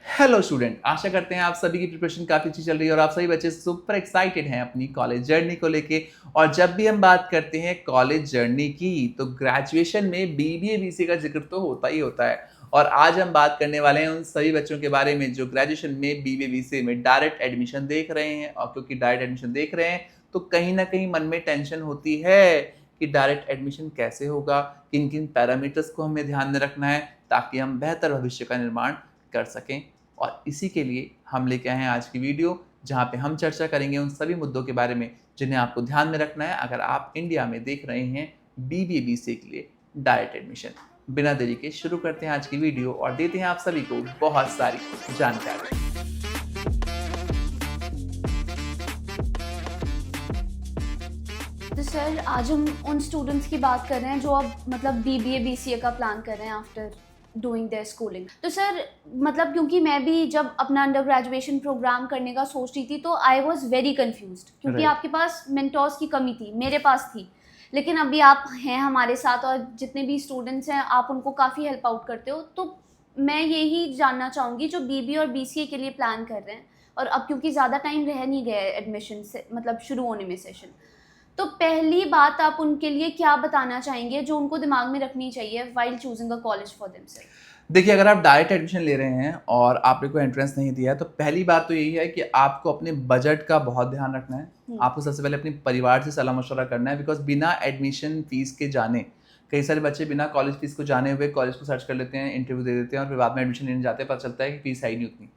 Hello student, आशा करते हैं आप सभी की प्रिपरेशन काफ़ी अच्छी चल रही है और आप सभी बच्चे सुपर एक्साइटेड हैं अपनी कॉलेज जर्नी को लेके। और जब भी हम बात करते हैं कॉलेज जर्नी की तो ग्रेजुएशन में बीबीए बीसीए का जिक्र तो होता ही होता है। और आज हम बात करने वाले हैं उन सभी बच्चों के बारे में जो ग्रेजुएशन में बीबीए बीसीए में डायरेक्ट एडमिशन देख रहे हैं। और क्योंकि डायरेक्ट एडमिशन देख रहे हैं तो कहीं ना कहीं मन में टेंशन होती है कि डायरेक्ट एडमिशन कैसे होगा, किन किन पैरामीटर्स को हमें ध्यान में रखना है ताकि हम बेहतर भविष्य का निर्माण कर सकें। और इसी के लिए हम लेके आए हैं आज की वीडियो, जहाँ पे हम चर्चा करेंगे उन सभी मुद्दों के बारे में जिन्हें आपको ध्यान में रखना है अगर आप इंडिया में देख रहे हैं बीबीए बीसीए के लिए डायरेक्ट एडमिशन। बिना देरी के शुरू करते हैं आज की वीडियो और देते हैं आप सभी को बहुत सारी जानकारी। तो सर आज हम उन स्टूडेंट्स की बात कर रहे हैं जो अब मतलब बीबीए बीसीए का प्लान कर रहे हैं आफ्टर डूइंग देयर स्कूलिंग। तो सर मतलब क्योंकि मैं भी जब अपना अंडर ग्रेजुएशन प्रोग्राम करने का सोच रही थी तो आई वाज वेरी कंफ्यूज्ड क्योंकि Right. आपके पास मेंटोर्स की कमी थी, मेरे पास थी। लेकिन अभी आप हैं हमारे साथ और जितने भी स्टूडेंट्स हैं आप उनको काफ़ी हेल्प आउट करते हो। तो मैं यही जानना चाहूँगी जो बीबीए और बीसीए के लिए प्लान कर रहे हैं और अब क्योंकि ज़्यादा टाइम रह नहीं गया है एडमिशन से मतलब शुरू होने में सेशन, तो पहली बात आप उनके लिए क्या बताना चाहेंगे जो उनको दिमाग में रखनी चाहिए while choosing a college for themselves? देखिए, अगर आप डायरेक्ट एडमिशन ले रहे हैं और आपने कोई एंट्रेंस नहीं दिया है तो पहली बात तो यही है कि आपको अपने बजट का बहुत ध्यान रखना है। आपको सबसे पहले अपने परिवार से सलाह मशवरा करना है, बिकॉज बिना एडमिशन फीस के जाने कई सारे बच्चे बिना कॉलेज फीस को जाने हुए कॉलेज को सर्च कर लेते हैं, इंटरव्यू दे देते हैं और फिर बाद में एडमिशन लेने जाते हैं, पता चलता है कि फीस है ही नहीं उतनी,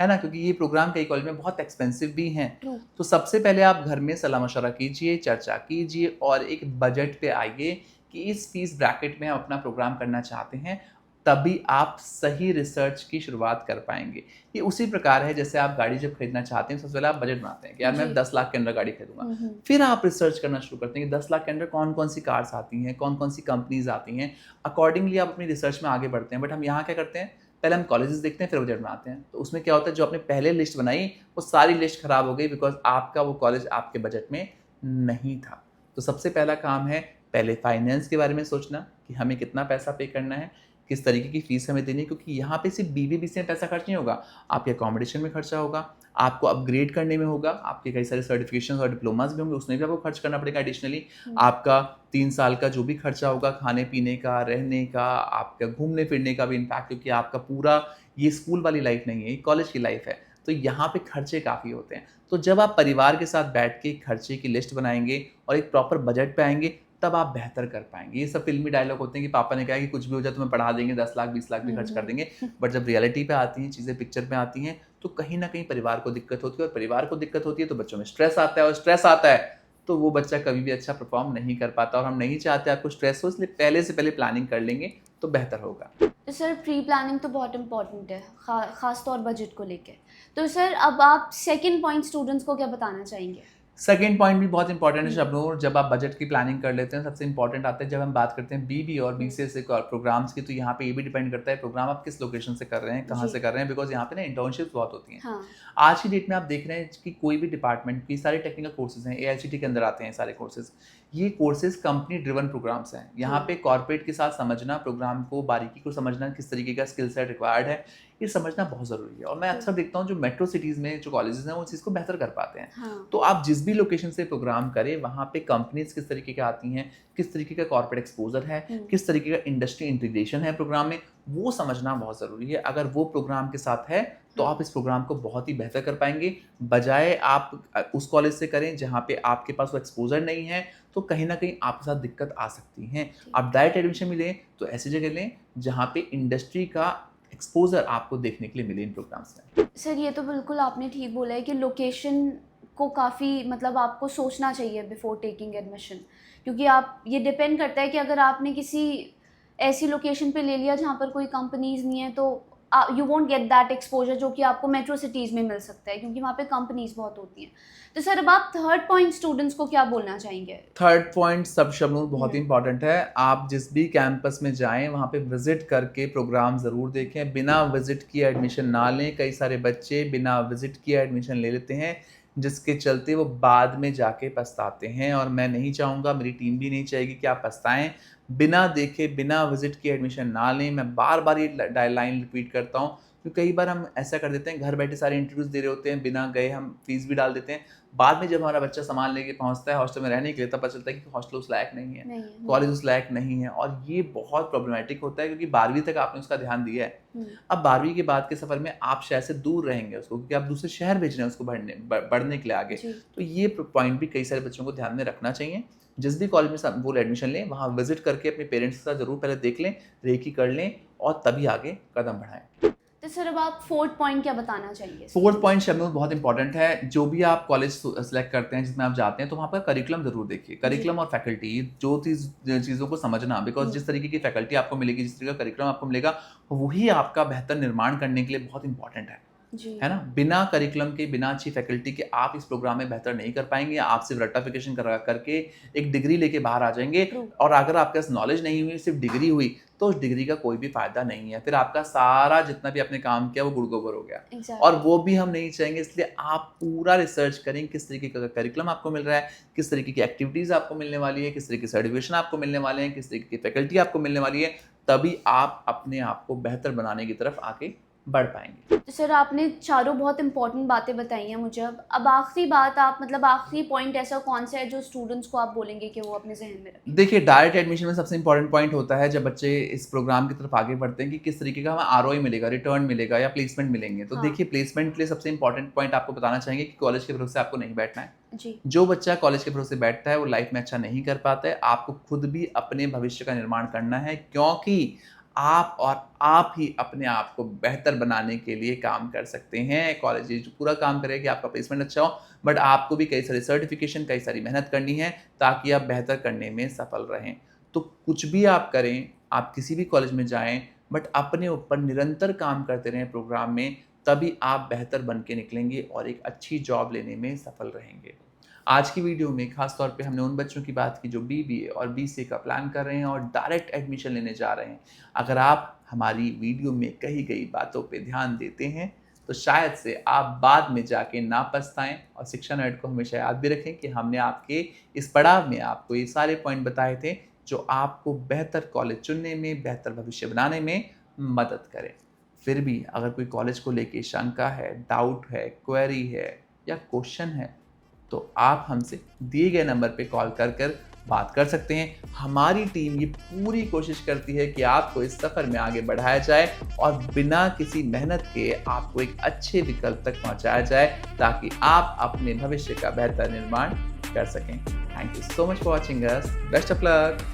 है ना, क्योंकि ये प्रोग्राम कई कॉलेज में बहुत एक्सपेंसिव भी हैं। तो सबसे पहले आप घर में सलाह मशवरा कीजिए, चर्चा कीजिए और एक बजट पे आइए कि इस फीस ब्रैकेट में हम अपना प्रोग्राम करना चाहते हैं, तभी आप सही रिसर्च की शुरुआत कर पाएंगे। ये उसी प्रकार है जैसे आप गाड़ी जब खरीदना चाहते हैं सबसे पहले आप बजट बनाते हैं कि यार मैं 10 लाख के अंदर गाड़ी खरीदूंगा। फिर आप रिसर्च करना शुरू करते हैं कि 10 लाख के अंदर कौन कौन सी कार्स आती हैं, कौन कौन सी कंपनीज आती हैं। अकॉर्डिंगली आप अपनी रिसर्च में आगे बढ़ते हैं। बट हम यहाँ क्या करते हैं, पहले हम कॉलेजेस देखते हैं फिर बजट बनाते हैं। तो उसमें क्या होता है, जो आपने पहले लिस्ट बनाई वो सारी लिस्ट खराब हो गई बिकॉज आपका वो कॉलेज आपके बजट में नहीं था। तो सबसे पहला काम है पहले फाइनेंस के बारे में सोचना कि हमें कितना पैसा पे करना है, किस तरीके की फीस हमें देनी है, क्योंकि यहाँ पे सिर्फ बीबीए बीसीए में पैसा खर्च नहीं होगा, आपके अकोमोडेशन में खर्चा होगा, आपको अपग्रेड करने में होगा, आपके कई सारे सर्टिफिकेशन और डिप्लोमास भी होंगे, उसमें भी आपको खर्च करना पड़ेगा एडिशनली। आपका 3 साल का जो भी खर्चा होगा, खाने पीने का, रहने का, आपका घूमने फिरने का भी इम्पैक्ट, क्योंकि आपका पूरा ये स्कूल वाली लाइफ नहीं है, ये कॉलेज की लाइफ है। तो यहाँ पे खर्चे काफ़ी होते हैं। तो जब आप परिवार के साथ बैठ के खर्चे की लिस्ट बनाएंगे और एक प्रॉपर बजट पे आएंगे तब आप बेहतर कर पाएंगे। ये सब फिल्मी डायलॉग होते हैं कि पापा ने कहा कि कुछ भी हो जाए तुम्हें पढ़ा देंगे, 10 लाख 20 लाख भी खर्च कर देंगे। बट जब रियलिटी पे आती हैं चीज़ें, पिक्चर पे आती हैं, तो कहीं ना कहीं परिवार को दिक्कत होती है और परिवार को दिक्कत होती है तो बच्चों में स्ट्रेस आता है और स्ट्रेस आता है तो वो बच्चा कभी भी अच्छा परफॉर्म नहीं कर पाता। और हम नहीं चाहते आपको स्ट्रेस हो, इसलिए पहले से पहले प्लानिंग कर लेंगे तो बेहतर होगा। तो सर प्री प्लानिंग तो बहुत इम्पॉर्टेंट है, खास तौर बजट को लेके। तो सर अब आप सेकंड पॉइंट स्टूडेंट्स को क्या बताना चाहेंगे? सेकेंड पॉइंट भी बहुत इंपॉर्टेंट है शबनूर। जब आप बजट की प्लानिंग कर लेते हैं सबसे इंपॉर्टेंट आता है जब हम बात करते हैं बीबी और बीसीए से प्रोग्राम्स की, तो यहाँ पे ये भी डिपेंड करता है प्रोग्राम आप किस लोकेशन से कर रहे हैं, कहाँ से कर रहे हैं, बिकॉज यहाँ पे ना इंटर्नशिप्स बहुत होती हैं। हाँ। आज की डेट में आप देख रहे हैं कि कोई भी डिपार्टमेंट की सारे टेक्निकल कोर्सेज हैं, एआईसीटी के अंदर आते हैं सारे कोर्सेज। ये कोर्सेज कंपनी ड्रिवन प्रोग्राम्स हैं। यहाँ पे कॉर्पोरेट के साथ समझना, प्रोग्राम को बारीकी को समझना, किस तरीके का स्किल सेट रिक्वायर्ड है, ये समझना बहुत ज़रूरी है। और मैं अक्सर देखता हूँ जो मेट्रो सिटीज़ में जो कॉलेजेस हैं वो चीज़ को बेहतर कर पाते हैं। हाँ। तो आप जिस भी लोकेशन से प्रोग्राम करें वहाँ पे कंपनीज किस तरीके की आती हैं, किस तरीके का कॉर्पोरेट एक्सपोजर है, किस तरीके का इंडस्ट्री इंटीग्रेशन है प्रोग्राम में, वो समझना बहुत ज़रूरी है। अगर वो प्रोग्राम के साथ है तो आप इस प्रोग्राम को बहुत ही बेहतर कर पाएंगे, बजाय आप उस कॉलेज से करें जहाँ पे आपके पास वो एक्सपोजर नहीं है, तो कहीं ना कहीं आपके साथ दिक्कत आ सकती है। आप डायरेक्ट एडमिशन मिले तो ऐसी जगह लें जहाँ पे इंडस्ट्री का एक्सपोजर आपको देखने के लिए मिले इन प्रोग्राम्स में। सर ये तो बिल्कुल आपने ठीक बोला है कि लोकेशन को काफ़ी मतलब आपको सोचना चाहिए बिफोर टेकिंग एडमिशन, क्योंकि आप ये डिपेंड करता है कि अगर आपने किसी ऐसी लोकेशन पे ले लिया जहाँ पर कोई कंपनीज नहीं है तो you won't get that exposure जो कि आपको मेट्रो सिटीज़ में मिल सकता है, क्योंकि वहाँ पे कंपनीज बहुत होती हैं। तो सर अब आप थर्ड पॉइंट स्टूडेंट्स को क्या बोलना चाहेंगे? थर्ड पॉइंट सब शबनूर बहुत ही इंपॉर्टेंट है। आप जिस भी कैंपस में जाएं वहाँ पे विजिट करके प्रोग्राम ज़रूर देखें। बिना विजिट किए एडमिशन ना लें। कई सारे बच्चे बिना विजिट किए एडमिशन ले लेते हैं जिसके चलते वो बाद में जाके पछताते हैं, और मैं नहीं चाहूँगा, मेरी टीम भी नहीं चाहेगी कि आप पछताएं। बिना देखे बिना विजिट किए एडमिशन ना लें। मैं बार बार ये लाइन रिपीट करता हूँ। क्योंकि कई बार हम ऐसा कर देते हैं, घर बैठे सारे इंटरव्यूज दे रहे होते हैं, बिना गए हम फीस भी डाल देते हैं, बाद में जब हमारा बच्चा सामान लेके पहुंचता है हॉस्टल में रहने के लिए, तब पता चलता है कि हॉस्टल उस लायक नहीं है, कॉलेज उस लायक नहीं है, और ये बहुत प्रॉब्लमेटिक होता है क्योंकि 12वीं तक आपने उसका ध्यान दिया है। अब 12वीं के बाद के सफर में आप शहर से दूर रहेंगे उसको, क्योंकि आप दूसरे शहर भेज रहे हैं उसको बढ़ने के लिए आगे। तो ये पॉइंट भी कई सारे बच्चों को ध्यान में रखना चाहिए। जिस भी कॉलेज में वो एडमिशन लें, वहाँ विजिट करके अपने पेरेंट्स के साथ जरूर पहले देख लें, रेकी कर लें, और तभी आगे कदम बढ़ाएं। तो सर अब आप 4th पॉइंट क्या बताना चाहिए? 4th पॉइंट शब्द बहुत इंपॉर्टेंट है। जो भी आप कॉलेज सेलेक्ट करते हैं, जिसमें आप जाते हैं, तो वहाँ पर करिकुलम जरूर देखिए। करिकुलम और फैकल्टी, जो चीज़ों को समझना, बिकॉज जिस तरीके की फैकल्टी आपको मिलेगी, जिस तरीके का करिकुलम आपको मिलेगा, वही आपका बेहतर निर्माण करने के लिए बहुत इंपॉर्टेंट है ना। बिना करिकुलम के, बिना अच्छी फैकल्टी के आप इस प्रोग्राम में बेहतर नहीं कर पाएंगे। आप सिर्फ रट्टाफिकेशन करके एक डिग्री लेके बाहर आ जाएंगे, और अगर आपके पास नॉलेज नहीं हुई, सिर्फ डिग्री हुई, तो उस डिग्री का कोई भी फायदा नहीं है। फिर आपका सारा जितना भी आपने काम किया वो गुड़ गोबर हो गया। और वो भी हम नहीं चाहेंगे। इसलिए आप पूरा रिसर्च करें, किस तरीके का करिकुलम आपको मिल रहा है, किस तरीके की एक्टिविटीज आपको मिलने वाली है, किस तरीके की सर्टिफिकेशन आपको मिलने वाले हैं, किस तरीके की फैकल्टी आपको मिलने वाली है, तभी आप अपने आप को बेहतर बनाने की तरफ आगे बढ़ पाएंगे। तो सर आपने चारों बहुत इंपॉर्टेंट बातें बताई हैं मुझे। अब आखिरी बात, आप मतलब आखिरी पॉइंट ऐसा कौन सा है जो स्टूडेंट्स को आप बोलेंगे कि वो अपने जहन में रखें? देखिए, डायरेक्ट एडमिशन में सबसे इंपॉर्टेंट पॉइंट होता है जब बच्चे इस प्रोग्राम की तरफ आगे बढ़ते हैं कि किस तरीके का हमें आरओआई मिलेगा, रिटर्न मिलेगा या प्लेसमेंट मिलेंगे। तो देखिए, प्लेसमेंट के लिए सबसे इंपॉर्टेंट पॉइंट आपको बताना चाहेंगे कि कॉलेज के भरोसे आपको नहीं बैठना है जी। जो बच्चा कॉलेज के भरोसे बैठता है वो लाइफ में अच्छा नहीं कर पाता है। आपको खुद भी अपने भविष्य का निर्माण करना है, क्योंकि आप ही अपने आप को बेहतर बनाने के लिए काम कर सकते हैं। कॉलेज पूरा काम करेगा कि आपका प्लेसमेंट अच्छा हो, बट आपको भी कई सारी सर्टिफिकेशन, कई सारी मेहनत करनी है ताकि आप बेहतर करने में सफल रहें। तो कुछ भी आप करें, आप किसी भी कॉलेज में जाएं, बट अपने ऊपर निरंतर काम करते रहें प्रोग्राम में, तभी आप बेहतर बन के निकलेंगे और एक अच्छी जॉब लेने में सफल रहेंगे। आज की वीडियो में खास तौर पे हमने उन बच्चों की बात की जो बीबीए और बीसीए का प्लान कर रहे हैं और डायरेक्ट एडमिशन लेने जा रहे हैं। अगर आप हमारी वीडियो में कही गई बातों पे ध्यान देते हैं तो शायद से आप बाद में जाके ना पछताएं, और शिक्षा नर्ड को हमेशा याद भी रखें कि हमने आपके इस पड़ाव में आपको ये सारे पॉइंट बताए थे जो आपको बेहतर कॉलेज चुनने में, बेहतर भविष्य बनाने में मदद करें। फिर भी अगर कोई कॉलेज को लेके शंका है, डाउट है, क्वेरी है या क्वेश्चन है, तो आप हमसे दिए गए नंबर पे कॉल कर बात कर सकते हैं। हमारी टीम ये पूरी कोशिश करती है कि आपको इस सफ़र में आगे बढ़ाया जाए और बिना किसी मेहनत के आपको एक अच्छे विकल्प तक पहुंचाया जाए, ताकि आप अपने भविष्य का बेहतर निर्माण कर सकें। Thank you so much for watching us. Best of luck.